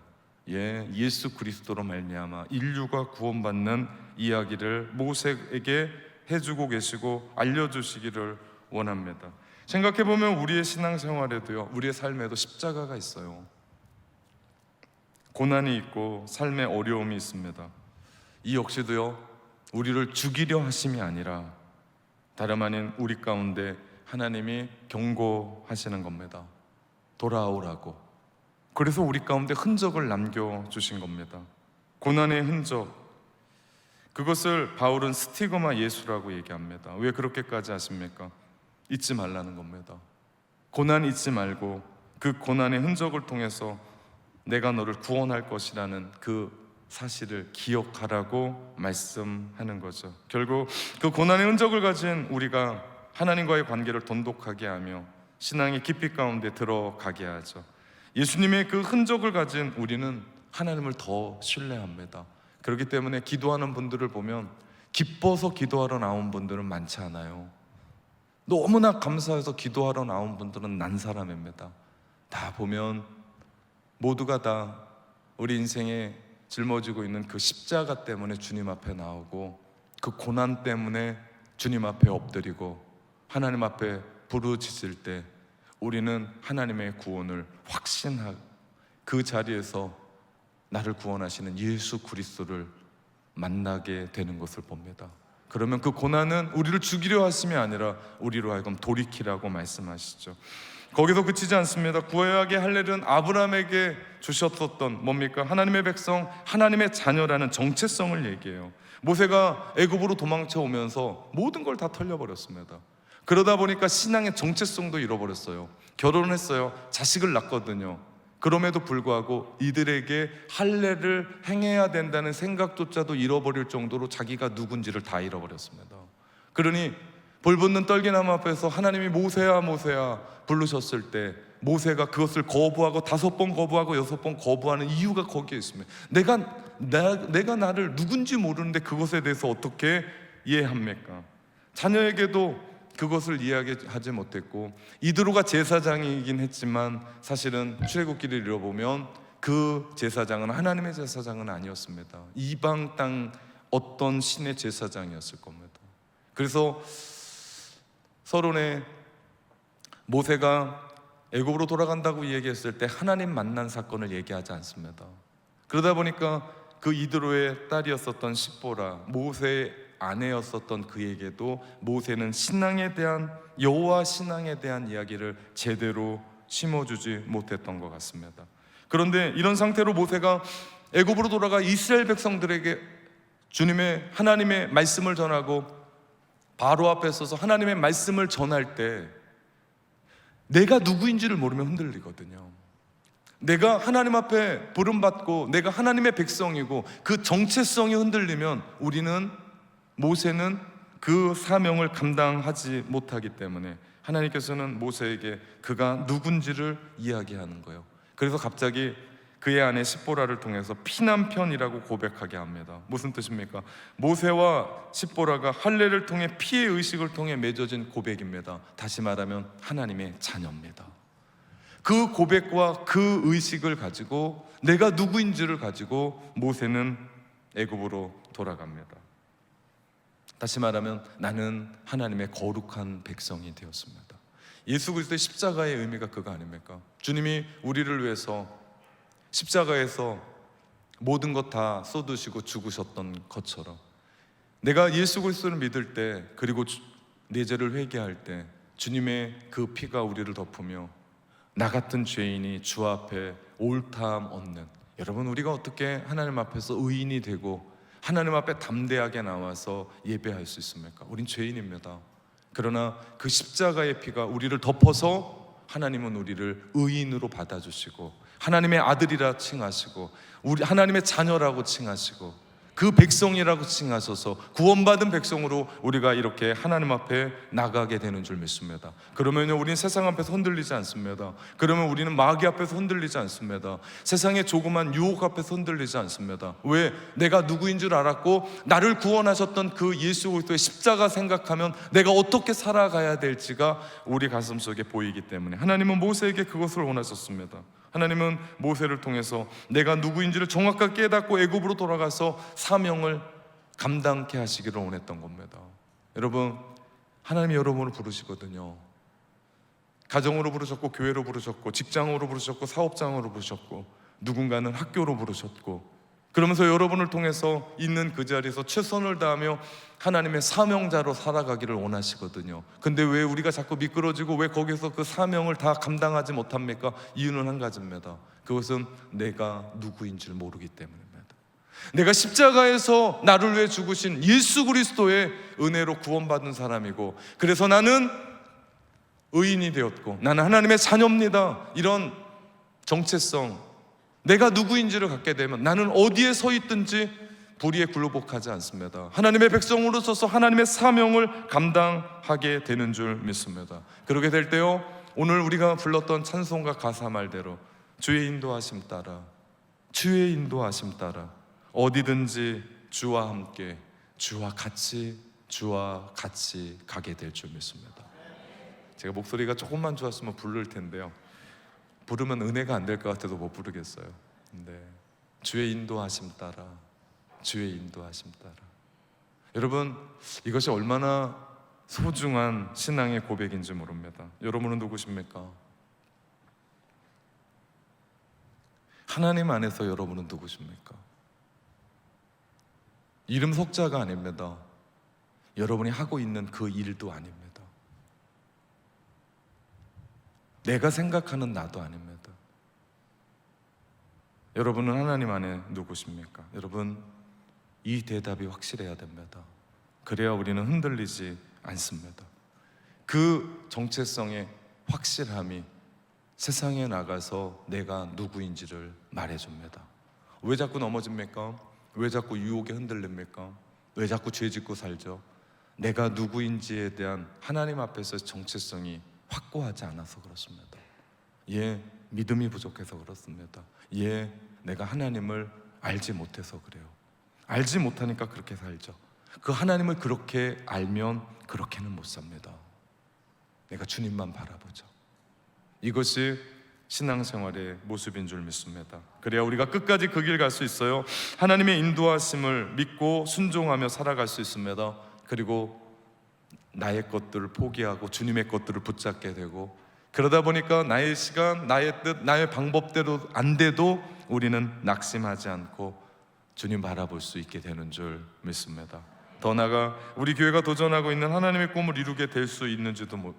예수 그리스도로 말미암아 인류가 구원받는 이야기를 모세에게 해주고 계시고 알려주시기를 원합니다. 생각해보면 우리의 신앙생활에도요, 우리의 삶에도 십자가가 있어요. 고난이 있고 삶의 어려움이 있습니다. 이 역시도요, 우리를 죽이려 하심이 아니라 다름 아닌 우리 가운데 하나님이 경고하시는 겁니다. 돌아오라고. 그래서 우리 가운데 흔적을 남겨주신 겁니다. 고난의 흔적, 그것을 바울은 스티그마 예수라고 얘기합니다. 왜 그렇게까지 하십니까? 잊지 말라는 겁니다. 고난 잊지 말고 그 고난의 흔적을 통해서 내가 너를 구원할 것이라는 그 사실을 기억하라고 말씀하는 거죠. 결국 그 고난의 흔적을 가진 우리가 하나님과의 관계를 돈독하게 하며 신앙의 깊이 가운데 들어가게 하죠. 예수님의 그 흔적을 가진 우리는 하나님을 더 신뢰합니다. 그렇기 때문에 기도하는 분들을 보면 기뻐서 기도하러 나온 분들은 많지 않아요. 너무나 감사해서 기도하러 나온 분들은 난 사람입니다. 다 보면 모두가 다 우리 인생에 짊어지고 있는 그 십자가 때문에 주님 앞에 나오고, 그 고난 때문에 주님 앞에 엎드리고 하나님 앞에 부르짖을 때 우리는 하나님의 구원을 확신하고 그 자리에서 나를 구원하시는 예수 그리스도를 만나게 되는 것을 봅니다. 그러면 그 고난은 우리를 죽이려 하심이 아니라 우리로 하여금 돌이키라고 말씀하시죠. 거기서 그치지 않습니다. 구약의 할례는 아브라함에게 주셨었던 뭡니까? 하나님의 백성, 하나님의 자녀라는 정체성을 얘기해요. 모세가 애굽으로 도망쳐 오면서 모든 걸 다 털려버렸습니다. 그러다 보니까 신앙의 정체성도 잃어버렸어요. 결혼을 했어요. 자식을 낳거든요. 그럼에도 불구하고 이들에게 할례를 행해야 된다는 생각조차도 잃어버릴 정도로 자기가 누군지를 다 잃어버렸습니다. 그러니 불붙는 떨기나무 앞에서 하나님이 모세야 모세야 부르셨을 때 모세가 그것을 거부하고 5번 거부하고 6번 거부하는 이유가 거기에 있습니다. 내가 나를 누군지 모르는데 그것에 대해서 어떻게 이해합니까? 자녀에게도 그것을 이해하지 못했고, 이드로가 제사장이긴 했지만 사실은 출애굽기를 읽어보면 그 제사장은 하나님의 제사장은 아니었습니다. 이방 땅 어떤 신의 제사장이었을 겁니다. 그래서 서론에 모세가 애굽으로 돌아간다고 이야기했을 때 하나님 만난 사건을 얘기하지 않습니다. 그러다 보니까 그 이드로의 딸이었었던 십보라, 모세의 아내였었던 그에게도 모세는 신앙에 대한, 여호와 신앙에 대한 이야기를 제대로 심어주지 못했던 것 같습니다. 그런데 이런 상태로 모세가 애굽으로 돌아가 이스라엘 백성들에게 주님의 하나님의 말씀을 전하고 바로 앞에 서서 하나님의 말씀을 전할 때 내가 누구인지를 모르면 흔들리거든요. 내가 하나님 앞에 부름받고 내가 하나님의 백성이고 그 정체성이 흔들리면 모세는 그 사명을 감당하지 못하기 때문에 하나님께서는 모세에게 그가 누군지를 이야기하는 거예요. 그래서 갑자기 그의 아내 십보라를 통해서 피난편이라고 고백하게 합니다. 무슨 뜻입니까? 모세와 십보라가 할례를 통해 피의 의식을 통해 맺어진 고백입니다. 다시 말하면 하나님의 자녀입니다. 그 고백과 그 의식을 가지고 내가 누구인지를 가지고 모세는 애굽으로 돌아갑니다. 다시 말하면 나는 하나님의 거룩한 백성이 되었습니다. 예수 그리스도의 십자가의 의미가 그거 아닙니까? 주님이 우리를 위해서 십자가에서 모든 것 다 쏟으시고 죽으셨던 것처럼 내가 예수 그리스도를 믿을 때, 그리고 내 죄를 회개할 때 주님의 그 피가 우리를 덮으며 나 같은 죄인이 주 앞에 옳다함 얻는, 여러분 우리가 어떻게 하나님 앞에서 의인이 되고 하나님 앞에 담대하게 나와서 예배할 수 있습니까? 우린 죄인입니다. 그러나 그 십자가의 피가 우리를 덮어서 하나님은 우리를 의인으로 받아주시고 하나님의 아들이라 칭하시고 우리 하나님의 자녀라고 칭하시고 그 백성이라고 칭하셔서 구원받은 백성으로 우리가 이렇게 하나님 앞에 나가게 되는 줄 믿습니다. 그러면 우리는 세상 앞에서 흔들리지 않습니다. 그러면 우리는 마귀 앞에서 흔들리지 않습니다. 세상의 조그만 유혹 앞에서 흔들리지 않습니다. 왜? 내가 누구인 줄 알았고 나를 구원하셨던 그 예수 그리스도의 십자가 생각하면 내가 어떻게 살아가야 될지가 우리 가슴 속에 보이기 때문에 하나님은 모세에게 그것을 원하셨습니다. 하나님은 모세를 통해서 내가 누구인지를 정확하게 깨닫고 애굽으로 돌아가서 사명을 감당케 하시기를 원했던 겁니다. 여러분, 하나님이 여러분을 부르시거든요. 가정으로 부르셨고 교회로 부르셨고 직장으로 부르셨고 사업장으로 부르셨고 누군가는 학교로 부르셨고, 그러면서 여러분을 통해서 있는 그 자리에서 최선을 다하며 하나님의 사명자로 살아가기를 원하시거든요. 근데 왜 우리가 자꾸 미끄러지고 왜 거기서 그 사명을 다 감당하지 못합니까? 이유는 한 가지입니다. 그것은 내가 누구인지를 모르기 때문입니다. 내가 십자가에서 나를 위해 죽으신 예수 그리스도의 은혜로 구원받은 사람이고, 그래서 나는 의인이 되었고 나는 하나님의 자녀입니다. 이런 정체성, 내가 누구인지를 갖게 되면 나는 어디에 서 있든지 불의에 굴복하지 않습니다. 하나님의 백성으로 서서 하나님의 사명을 감당하게 되는 줄 믿습니다. 그렇게 될 때요, 오늘 우리가 불렀던 찬송가 가사 말대로 주의 인도하심 따라, 주의 인도하심 따라 어디든지 주와 함께 주와 같이 가게 될 줄 믿습니다. 제가 목소리가 조금만 좋았으면 부를 텐데요, 부르면 은혜가 안 될 것 같아서 못 부르겠어요. 근데 주의 인도하심 따라, 주의 인도하심 따라. 여러분, 이것이 얼마나 소중한 신앙의 고백인지 모릅니다. 여러분은 누구십니까? 하나님 안에서 여러분은 누구십니까? 이름 석자가 아닙니다. 여러분이 하고 있는 그 일도 아닙니다. 내가 생각하는 나도 아닙니다. 여러분은 하나님 안에 누구십니까? 여러분, 이 대답이 확실해야 됩니다. 그래야 우리는 흔들리지 않습니다. 그 정체성의 확실함이 세상에 나가서 내가 누구인지를 말해줍니다. 왜 자꾸 넘어집니까? 왜 자꾸 유혹에 흔들립니까? 왜 자꾸 죄 짓고 살죠? 내가 누구인지에 대한 하나님 앞에서 정체성이 확고하지 않아서 그렇습니다. 믿음이 부족해서 그렇습니다. 내가 하나님을 알지 못해서 그래요. 알지 못하니까 그렇게 살죠. 그 하나님을 그렇게 알면 그렇게는 못 삽니다. 내가 주님만 바라보죠. 이것이 신앙생활의 모습인 줄 믿습니다. 그래야 우리가 끝까지 그 길 갈 수 있어요. 하나님의 인도하심을 믿고 순종하며 살아갈 수 있습니다. 그리고 나의 것들을 포기하고 주님의 것들을 붙잡게 되고, 그러다 보니까 나의 시간, 나의 뜻, 나의 방법대로 안 돼도 우리는 낙심하지 않고 주님 바라볼 수 있게 되는 줄 믿습니다. 더 나아가 우리 교회가 도전하고 있는 하나님의 꿈을 이루게 될 수 있는지도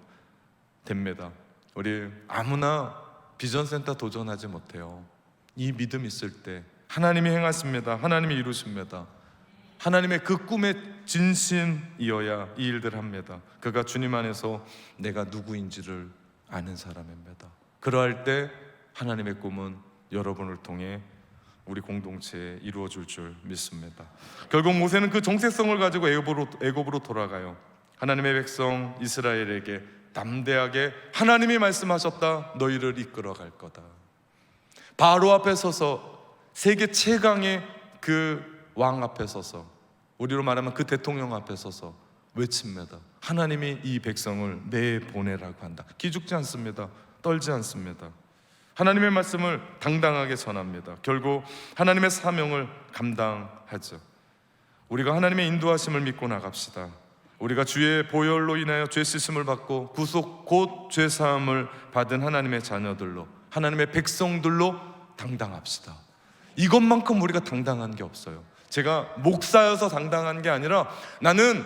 됩니다. 우리 아무나 비전센터 도전하지 못해요. 이 믿음 있을 때 하나님이 행하십니다. 하나님이 이루십니다. 하나님의 그 꿈의 진심이어야 이 일들을 합니다. 그가 주님 안에서 내가 누구인지를 아는 사람입니다. 그러할 때 하나님의 꿈은 여러분을 통해 우리 공동체에 이루어질 줄 믿습니다. 결국 모세는 그 정체성을 가지고 애굽으로 돌아가요. 하나님의 백성 이스라엘에게 담대하게 하나님이 말씀하셨다, 너희를 이끌어 갈 거다. 바로 앞에 서서, 세계 최강의 그 왕 앞에 서서, 우리로 말하면 그 대통령 앞에 서서 외칩니다. 하나님이 이 백성을 내보내라고 한다. 기죽지 않습니다. 떨지 않습니다. 하나님의 말씀을 당당하게 전합니다. 결국 하나님의 사명을 감당하죠. 우리가 하나님의 인도하심을 믿고 나갑시다. 우리가 주의 보혈로 인하여 죄 씻음을 받고 구속 곧 죄 사함을 받은 하나님의 자녀들로, 하나님의 백성들로 당당합시다. 이것만큼 우리가 당당한 게 없어요. 제가 목사여서 당당한 게 아니라 나는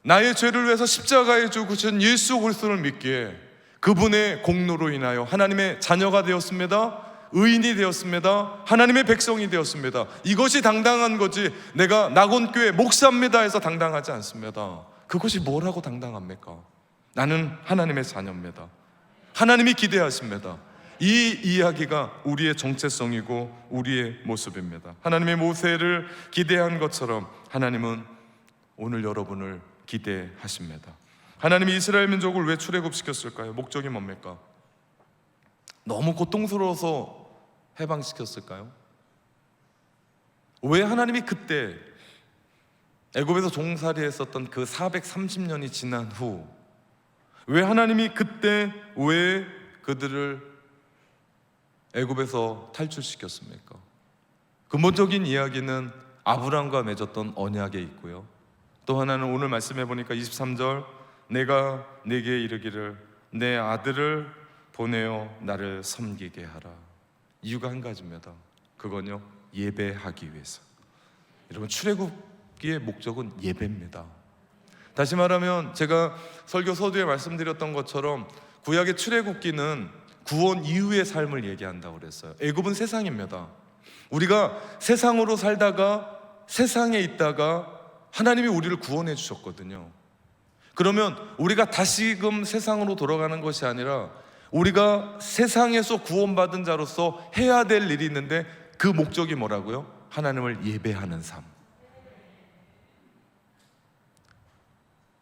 나의 죄를 위해서 십자가에 죽으신 예수 그리스도를 믿기에 그분의 공로로 인하여 하나님의 자녀가 되었습니다. 의인이 되었습니다. 하나님의 백성이 되었습니다. 이것이 당당한 거지, 내가 낙원교회 목사입니다 해서 당당하지 않습니다. 그것이 뭐라고 당당합니까? 나는 하나님의 자녀입니다. 하나님이 기대하십니다. 이 이야기가 우리의 정체성이고 우리의 모습입니다. 하나님의 모세를 기대한 것처럼 하나님은 오늘 여러분을 기대하십니다. 하나님이 이스라엘 민족을 왜 출애굽시켰을까요? 목적이 뭡니까? 너무 고통스러워서 해방시켰을까요? 왜 하나님이 그때 애굽에서 종살이 했었던 그 430년이 지난 후 왜 하나님이 그때 왜 그들을 애굽에서 탈출시켰습니까? 근본적인 이야기는 아브람과 맺었던 언약에 있고요, 또 하나는 오늘 말씀해 보니까 23절, 내가 네게 이르기를 내 아들을 보내어 나를 섬기게 하라. 이유가 한 가지입니다. 그건요, 예배하기 위해서. 여러분, 출애굽기의 목적은 예배입니다. 다시 말하면 제가 설교 서두에 말씀드렸던 것처럼 구약의 출애굽기는 구원 이후의 삶을 얘기한다고 그랬어요. 애굽은 세상입니다. 우리가 세상으로 살다가 세상에 있다가 하나님이 우리를 구원해 주셨거든요. 그러면 우리가 다시금 세상으로 돌아가는 것이 아니라 우리가 세상에서 구원받은 자로서 해야 될 일이 있는데, 그 목적이 뭐라고요? 하나님을 예배하는 삶.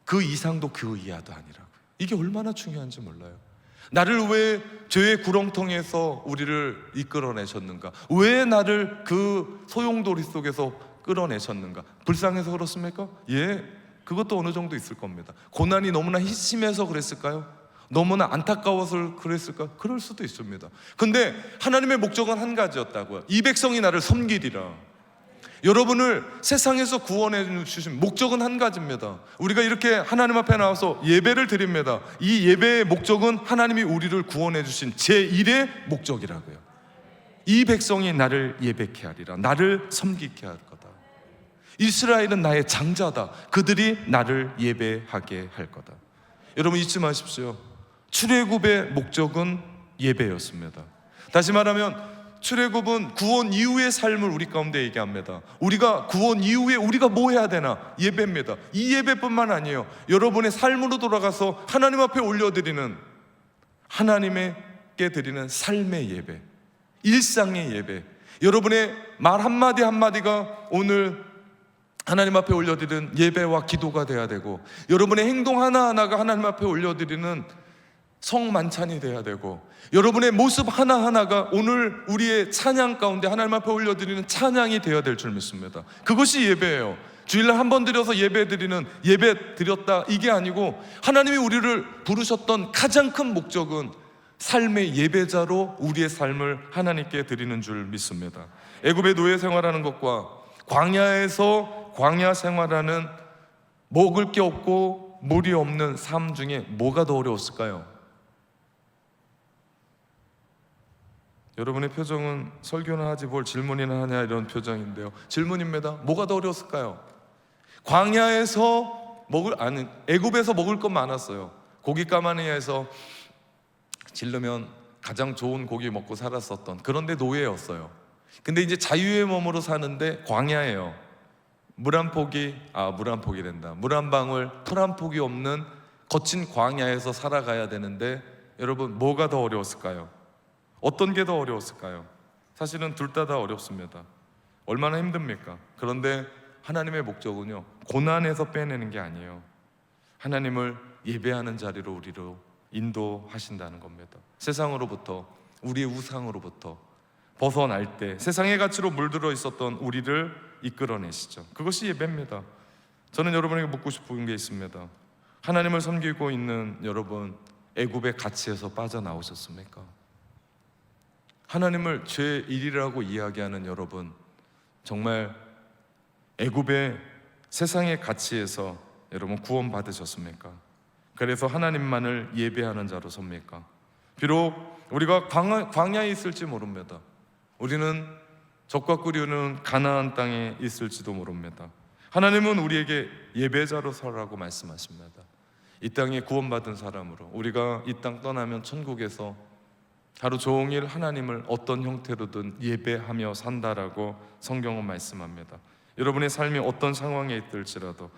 그 이상도 그 이하도 아니라고요. 이게 얼마나 중요한지 몰라요. 나를 왜 죄의 구렁텅이에서 우리를 이끌어내셨는가? 왜 나를 그 소용돌이 속에서 끌어내셨는가? 불쌍해서 그렇습니까? 그것도 어느 정도 있을 겁니다. 고난이 너무나 심해서 그랬을까요? 너무나 안타까워서 그랬을까? 그럴 수도 있습니다. 근데 하나님의 목적은 한 가지였다고요. 이 백성이 나를 섬기리라. 여러분을 세상에서 구원해 주신 목적은 한 가지입니다. 우리가 이렇게 하나님 앞에 나와서 예배를 드립니다. 이 예배의 목적은 하나님이 우리를 구원해 주신 제1의 목적이라고요. 이 백성이 나를 예배케 하리라. 나를 섬기게 할 거다. 이스라엘은 나의 장자다. 그들이 나를 예배하게 할 거다. 여러분, 잊지 마십시오. 출애굽의 목적은 예배였습니다. 다시 말하면 출애굽은 구원 이후의 삶을 우리 가운데 얘기합니다. 우리가 구원 이후에 우리가 뭐 해야 되나? 예배입니다. 이 예배뿐만 아니에요. 여러분의 삶으로 돌아가서 하나님 앞에 올려드리는, 하나님께 드리는 삶의 예배, 일상의 예배, 여러분의 말 한마디 한마디가 오늘 하나님 앞에 올려드리는 예배와 기도가 돼야 되고, 여러분의 행동 하나하나가 하나님 앞에 올려드리는 성만찬이 돼야 되고, 여러분의 모습 하나하나가 오늘 우리의 찬양 가운데 하나님 앞에 올려드리는 찬양이 되어야 될 줄 믿습니다. 그것이 예배예요. 주일날 한 번 드려서 예배 드리는, 예배 드렸다 이게 아니고, 하나님이 우리를 부르셨던 가장 큰 목적은 삶의 예배자로 우리의 삶을 하나님께 드리는 줄 믿습니다. 애굽의 노예 생활하는 것과 광야에서 광야 생활하는 먹을 게 없고 물이 없는 삶 중에 뭐가 더 어려웠을까요? 여러분의 표정은 설교는 하지 뭘 질문이나 하냐 이런 표정인데요. 질문입니다. 뭐가 더 어려웠을까요? 광야에서 애굽에서 먹을 것 많았어요. 고기 까마니에서 질르면 가장 좋은 고기 먹고 살았었던, 그런데 노예였어요. 근데 이제 자유의 몸으로 사는데 광야예요. 물 한 폭이 물 한 방울, 풀 한 폭이 없는 거친 광야에서 살아가야 되는데, 여러분 뭐가 더 어려웠을까요? 어떤 게 더 어려웠을까요? 사실은 둘 다 어렵습니다. 얼마나 힘듭니까? 그런데 하나님의 목적은요, 고난에서 빼내는 게 아니에요. 하나님을 예배하는 자리로 우리로 인도하신다는 겁니다. 세상으로부터, 우리의 우상으로부터 벗어날 때 세상의 가치로 물들어 있었던 우리를 이끌어내시죠. 그것이 예배입니다. 저는 여러분에게 묻고 싶은 게 있습니다. 하나님을 섬기고 있는 여러분, 애굽의 가치에서 빠져나오셨습니까? 하나님을 제1이라고 이야기하는 여러분, 정말 애굽의 세상의 가치에서 여러분 구원받으셨습니까? 그래서 하나님만을 예배하는 자로 섭니까? 비록 우리가 광야에 있을지 모릅니다. 우리는 적과 꿀이오는 가나안 땅에 있을지도 모릅니다. 하나님은 우리에게 예배자로 서라고 말씀하십니다. 이 땅에 구원받은 사람으로 우리가 이 땅 떠나면 천국에서 하루 종일 하나님을 어떤 형태로든 예배하며 산다라고 성경은 말씀합니다. 여러분의 삶이 어떤 상황에 있을지라도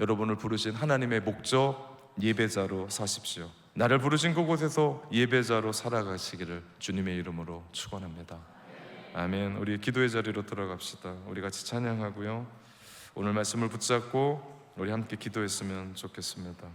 여러분을 부르신 하나님의 목적, 예배자로 사십시오. 나를 부르신 그곳에서 예배자로 살아가시기를 주님의 이름으로 축원합니다. 아멘. 우리 기도의 자리로 들어갑시다. 우리 같이 찬양하고요, 오늘 말씀을 붙잡고 우리 함께 기도했으면 좋겠습니다.